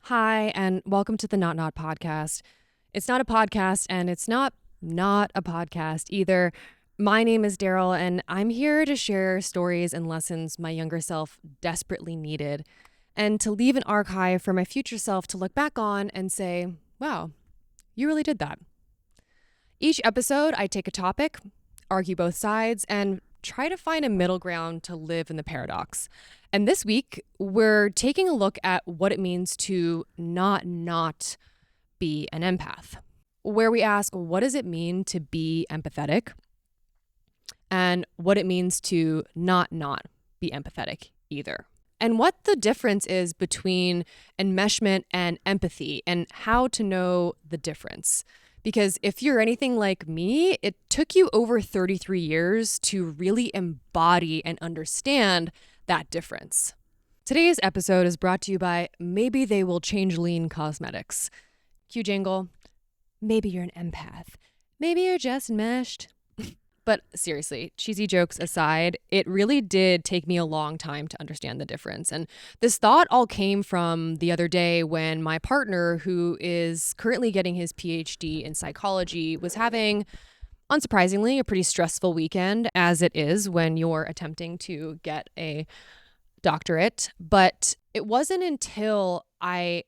Hi, and welcome to the Not podcast. It's not a podcast, and it's not a podcast either. My name is Daryl, and I'm here to share stories and lessons my younger self desperately needed, and to leave an archive for my future self to look back on and say, wow, you really did that. Each episode, I take a topic, argue both sides, and try to find a middle ground to live in the paradox. And this week, we're taking a look at what it means to not be an empath, where we ask, what does it mean to be empathetic? And what it means to not be empathetic either. And what the difference is between enmeshment and empathy, and how to know the difference. Because if you're anything like me, it took you over 33 years to really embody and understand that difference. Today's episode is brought to you by Maybe They Will Change Lean Cosmetics. Cue jingle. Maybe you're an empath. Maybe you're just enmeshed. But seriously, cheesy jokes aside, it really did take me a long time to understand the difference. And this thought all came from the other day when my partner, who is currently getting his PhD in psychology, was having, unsurprisingly, a pretty stressful weekend, as it is when you're attempting to get a doctorate. But it wasn't until I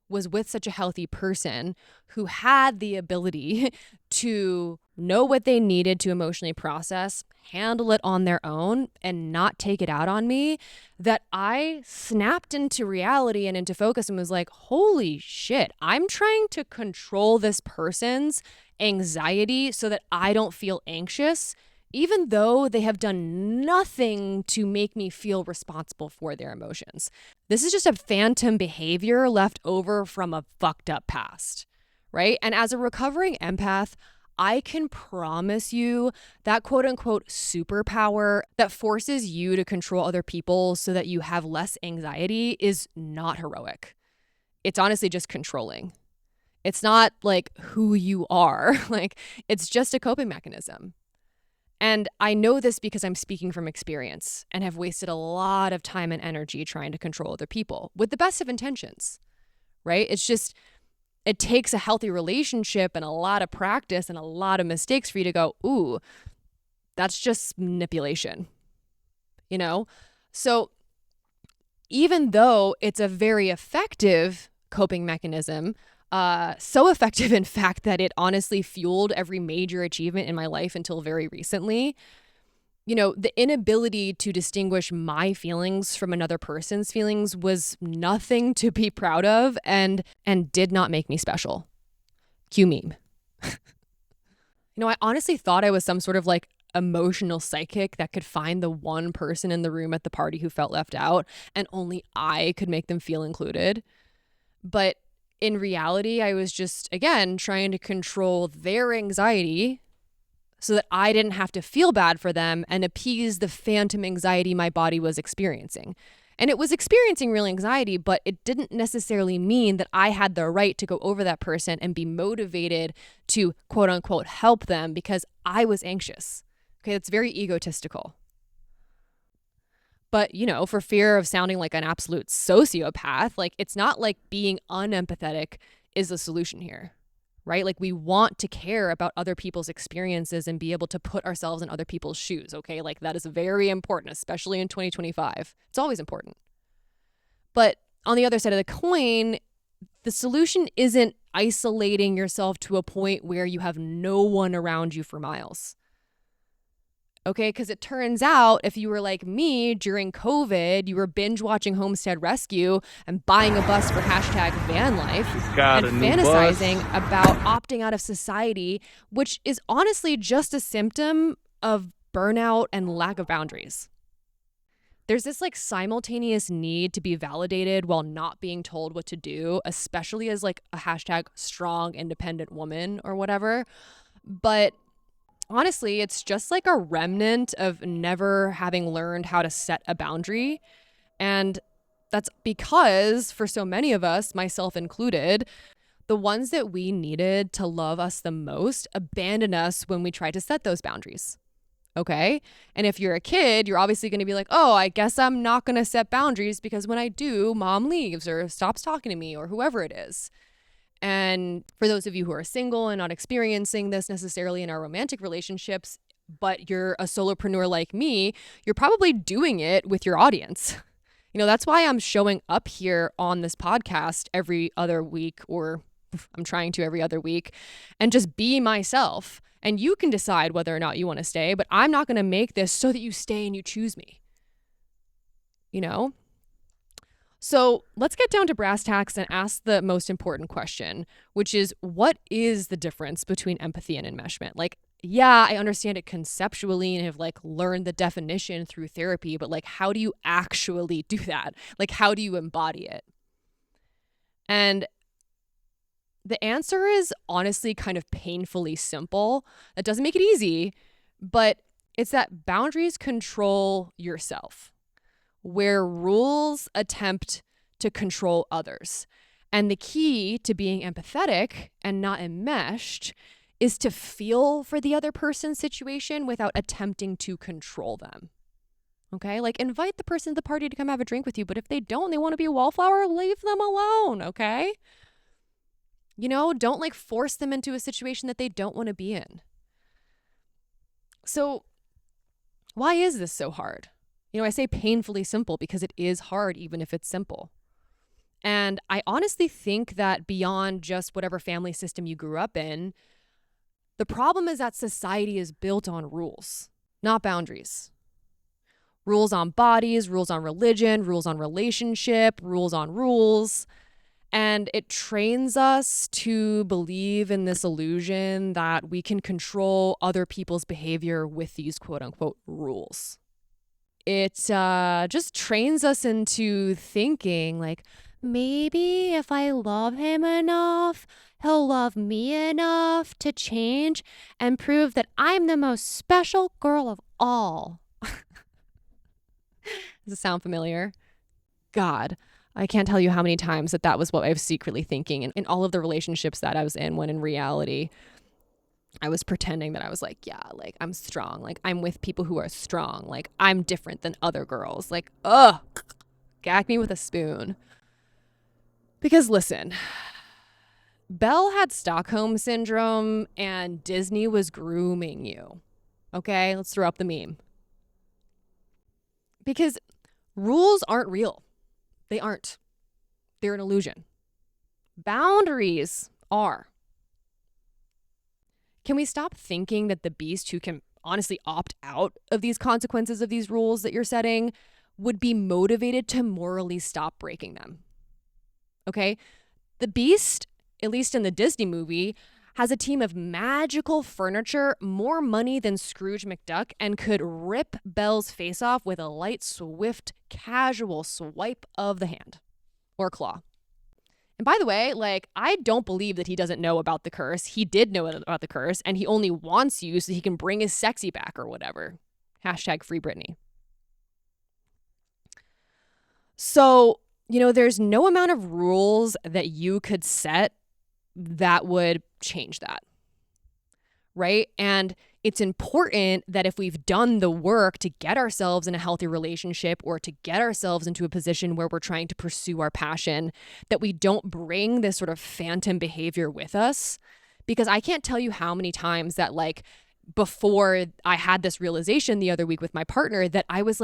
was with such a healthy person who had the ability to know what they needed to emotionally process, handle it on their own, and not take it out on me, that I snapped into reality and into focus and was like, holy shit, I'm trying to control this person's anxiety so that I don't feel anxious, even though they have done nothing to make me feel responsible for their emotions. This is just a phantom behavior left over from a fucked up past, right? And as a recovering empath, I can promise you that quote unquote superpower that forces you to control other people so that you have less anxiety is not heroic. It's honestly just controlling. It's not like who you are. Like, it's just a coping mechanism. And I know this because I'm speaking from experience and have wasted a lot of time and energy trying to control other people with the best of intentions, right? It takes a healthy relationship and a lot of practice and a lot of mistakes for you to go, ooh, that's just manipulation, you know? So even though it's a very effective coping mechanism, so effective, in fact, that it honestly fueled every major achievement in my life until very recently. You know, the inability to distinguish my feelings from another person's feelings was nothing to be proud of and did not make me special. Cue meme. I honestly thought I was some sort of like emotional psychic that could find the one person in the room at the party who felt left out, and only I could make them feel included. But in reality, I was just, again, trying to control their anxiety so that I didn't have to feel bad for them and appease the phantom anxiety my body was experiencing. And it was experiencing real anxiety, but it didn't necessarily mean that I had the right to go over that person and be motivated to quote unquote help them because I was anxious. Okay, that's very egotistical. But, for fear of sounding like an absolute sociopath, like, it's not like being unempathetic is the solution here, right? Like, we want to care about other people's experiences and be able to put ourselves in other people's shoes, okay? Like, that is very important, especially in 2025. It's always important. But on the other side of the coin, the solution isn't isolating yourself to a point where you have no one around you for miles. Okay, because it turns out if you were like me during COVID, you were binge watching Homestead Rescue and buying a bus for #van life and fantasizing about opting out of society, which is honestly just a symptom of burnout and lack of boundaries. There's this like simultaneous need to be validated while not being told what to do, especially as like a #strong independent woman or whatever. But honestly, it's just like a remnant of never having learned how to set a boundary. And that's because for so many of us, myself included, the ones that we needed to love us the most abandoned us when we tried to set those boundaries. Okay. And if you're a kid, you're obviously going to be like, oh, I guess I'm not going to set boundaries because when I do, mom leaves or stops talking to me or whoever it is. And for those of you who are single and not experiencing this necessarily in our romantic relationships, but you're a solopreneur like me, you're probably doing it with your audience. That's why I'm showing up here on this podcast every other week, or I'm trying to every other week, and just be myself. And you can decide whether or not you want to stay, but I'm not going to make this so that you stay and you choose me. So let's get down to brass tacks and ask the most important question, which is, what is the difference between empathy and enmeshment? Yeah, I understand it conceptually and have learned the definition through therapy, but how do you actually do that? How do you embody it? And the answer is honestly kind of painfully simple. That doesn't make it easy, but it's that boundaries control yourself, where rules attempt to control others. And the key to being empathetic and not enmeshed is to feel for the other person's situation without attempting to control them. Okay? Invite the person to the party to come have a drink with you, but if they don't, they want to be a wallflower, leave them alone, okay? Don't force them into a situation that they don't want to be in. So why is this so hard? I say painfully simple because it is hard even if it's simple. And I honestly think that beyond just whatever family system you grew up in, the problem is that society is built on rules, not boundaries. Rules on bodies, rules on religion, rules on relationship, rules on rules. And it trains us to believe in this illusion that we can control other people's behavior with these quote unquote rules. It just trains us into thinking maybe if I love him enough, he'll love me enough to change and prove that I'm the most special girl of all. Does it sound familiar? God, I can't tell you how many times that was what I was secretly thinking in all of the relationships that I was in, when in reality, I was pretending that I was I'm strong. I'm with people who are strong. I'm different than other girls. Ugh, gag me with a spoon. Because listen, Belle had Stockholm syndrome and Disney was grooming you. Okay, let's throw up the meme. Because rules aren't real. They aren't. They're an illusion. Boundaries are. Can we stop thinking that the beast who can honestly opt out of these consequences of these rules that you're setting would be motivated to morally stop breaking them? Okay? The beast, at least in the Disney movie, has a team of magical furniture, more money than Scrooge McDuck, and could rip Belle's face off with a light, swift, casual swipe of the hand or claw. And by the way, I don't believe that he doesn't know about the curse. He did know about the curse, and he only wants you so he can bring his sexy back or whatever. # free Britney. So, there's no amount of rules that you could set that would change that, right? And it's important that if we've done the work to get ourselves in a healthy relationship or to get ourselves into a position where we're trying to pursue our passion, that we don't bring this sort of phantom behavior with us. Because I can't tell you how many times that before I had this realization the other week with my partner, that I was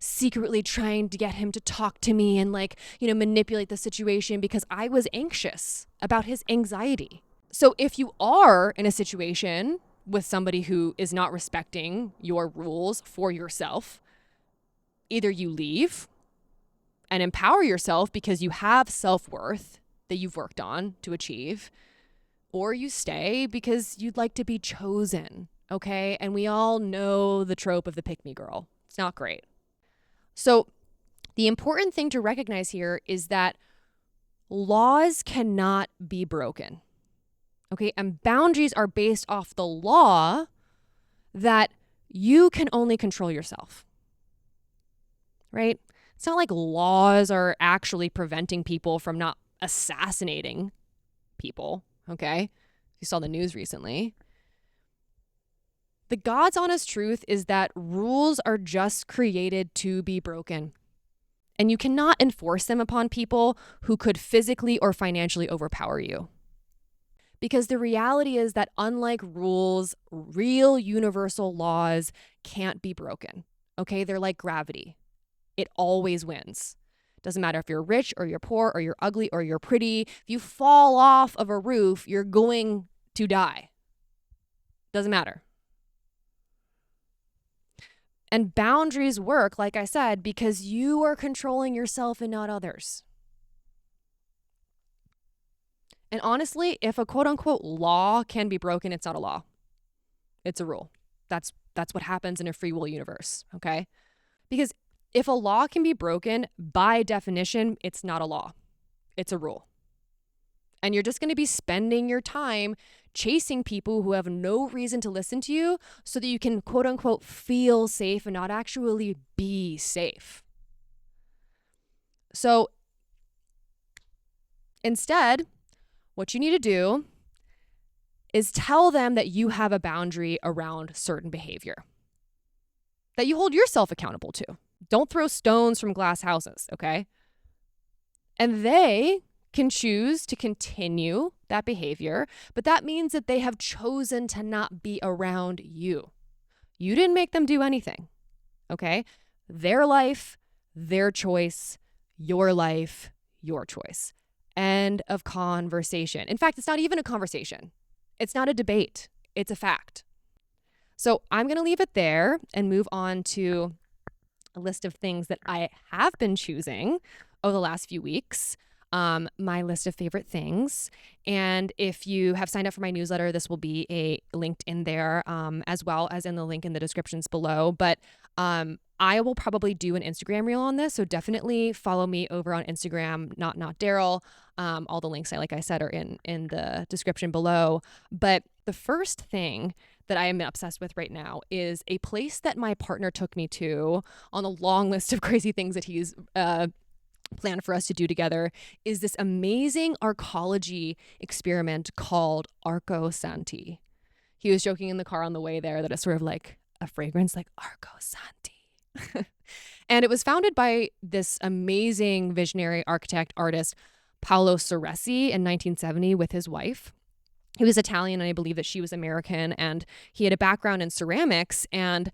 secretly trying to get him to talk to me and manipulate the situation because I was anxious about his anxiety. So if you are in a situation with somebody who is not respecting your rules for yourself, either you leave and empower yourself because you have self-worth that you've worked on to achieve, or you stay because you'd like to be chosen, okay? And we all know the trope of the pick-me girl. It's not great. So the important thing to recognize here is that laws cannot be broken. Okay, and boundaries are based off the law that you can only control yourself, right? It's not like laws are actually preventing people from not assassinating people, okay? You saw the news recently. The God's honest truth is that rules are just created to be broken. And you cannot enforce them upon people who could physically or financially overpower you. Because the reality is that unlike rules, real universal laws can't be broken. Okay? They're like gravity. It always wins. Doesn't matter if you're rich or you're poor or you're ugly or you're pretty. If you fall off of a roof, you're going to die. Doesn't matter. And boundaries work, like I said, because you are controlling yourself and not others. And honestly, if a quote unquote law can be broken, it's not a law. It's a rule. That's what happens in a free will universe, okay? Because if a law can be broken, by definition, it's not a law. It's a rule. And you're just going to be spending your time chasing people who have no reason to listen to you so that you can quote unquote feel safe and not actually be safe. So instead, what you need to do is tell them that you have a boundary around certain behavior that you hold yourself accountable to. Don't throw stones from glass houses, okay? And they can choose to continue that behavior, but that means that they have chosen to not be around you. You didn't make them do anything, okay? Their life, their choice, your life, your choice. End of conversation. In fact, it's not even a conversation. It's not a debate. It's a fact. So I'm going to leave it there and move on to a list of things that I have been choosing over the last few weeks. My list of favorite things. And if you have signed up for my newsletter, this will be linked in there, as well as in the link in the descriptions below. But I will probably do an Instagram reel on this. So definitely follow me over on Instagram, not Daryl. All the links, like I said, are in the description below. But the first thing that I am obsessed with right now is a place that my partner took me to on a long list of crazy things that he's planned for us to do together, is this amazing arcology experiment called Arcosanti. He was joking in the car on the way there that it's sort of like a fragrance like Arcosanti. And it was founded by this amazing visionary architect artist, Paolo Ceresi, in 1970 with his wife. He was Italian and I believe that she was American, and he had a background in ceramics and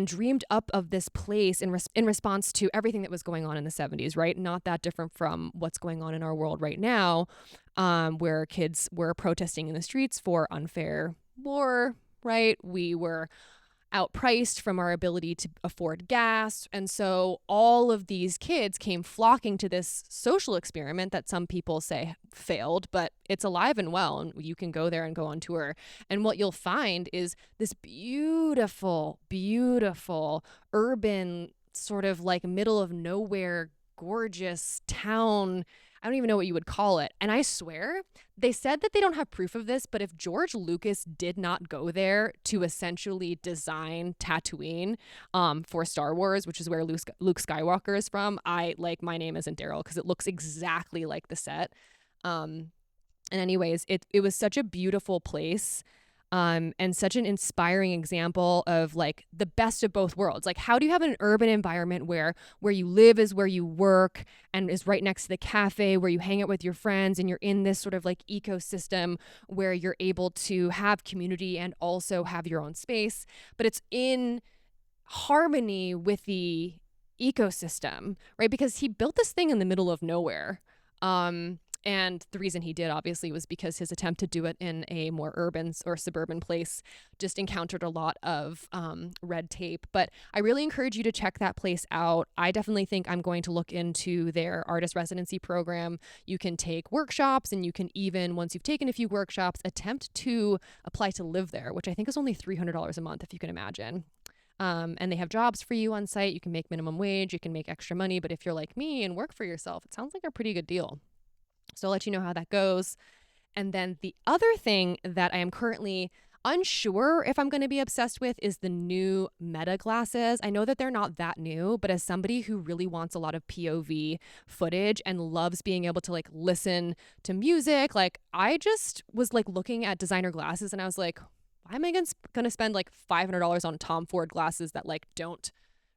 dreamed up of this place in response to everything that was going on in the 70s, right? Not that different from what's going on in our world right now, where kids were protesting in the streets for unfair war, right? We were outpriced from our ability to afford gas. And so all of these kids came flocking to this social experiment that some people say failed, but it's alive and well, and you can go there and go on tour. And what you'll find is this beautiful, beautiful urban sort of like middle of nowhere, gorgeous town. I don't even know what you would call it. And I swear, they said that they don't have proof of this, but if George Lucas did not go there to essentially design Tatooine for Star Wars, which is where Luke Skywalker is from, my name isn't Daryl because it looks exactly like the set. And anyways, it was such a beautiful place. And such an inspiring example of like the best of both worlds. Like, how do you have an urban environment where you live is where you work and is right next to the cafe where you hang out with your friends, and you're in this sort of like ecosystem where you're able to have community and also have your own space, but it's in harmony with the ecosystem, right? Because he built this thing in the middle of nowhere. And the reason he did, obviously, was because his attempt to do it in a more urban or suburban place just encountered a lot of red tape. But I really encourage you to check that place out. I definitely think I'm going to look into their artist residency program. You can take workshops, and you can even, once you've taken a few workshops, attempt to apply to live there, which I think is only $300 a month, if you can imagine. And they have jobs for you on site. You can make minimum wage, you can make extra money. But if you're like me and work for yourself, it sounds like a pretty good deal. So I'll let you know how that goes. And then the other thing that I am currently unsure if I'm going to be obsessed with is the new Meta glasses. I know that they're not that new, but as somebody who really wants a lot of POV footage and loves being able to like listen to music, like I just was like looking at designer glasses and I was like, why am I going to spend like $500 on Tom Ford glasses that like don't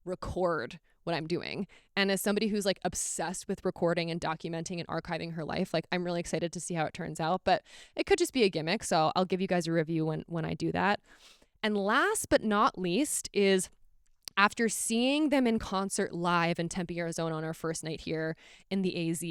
record what I'm doing? And as somebody who's like obsessed with recording and documenting and archiving her life, like I'm really excited to see how it turns out, but it could just be a gimmick. So I'll give you guys a review when I do that. And last but not least is, after seeing them in concert live in Tempe, Arizona on our first night here in the AZ,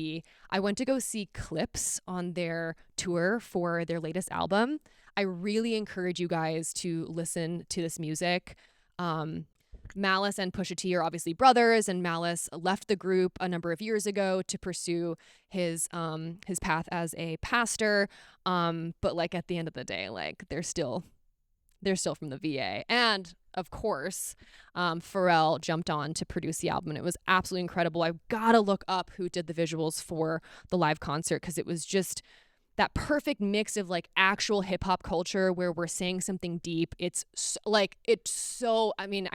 I went to go see Clipse on their tour for their latest album. I really encourage you guys to listen to this music. Malice and Pusha T are obviously brothers, and Malice left the group a number of years ago to pursue his path as a pastor. But like at the end of the day, like they're still from the VA. And of course, Pharrell jumped on to produce the album, and it was absolutely incredible. I've got to look up who did the visuals for the live concert, because it was just that perfect mix of like actual hip hop culture where we're saying something deep. It's so, I mean,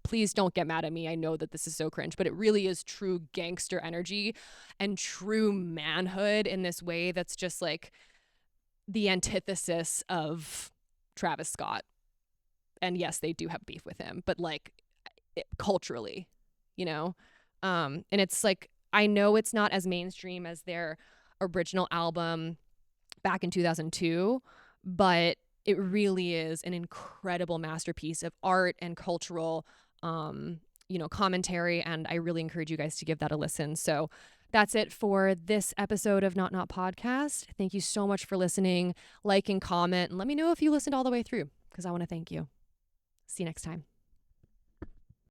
please don't get mad at me. I know that this is so cringe, but it really is true gangster energy and true manhood in this way that's just like the antithesis of Travis Scott. And yes, they do have beef with him, but like culturally, you know? And it's like, I know it's not as mainstream as their original album back in 2002, but it really is an incredible masterpiece of art and cultural, commentary. And I really encourage you guys to give that a listen. So that's it for this episode of Not Podcast. Thank you so much for listening. Like and comment, and let me know if you listened all the way through, because I want to thank you. See you next time.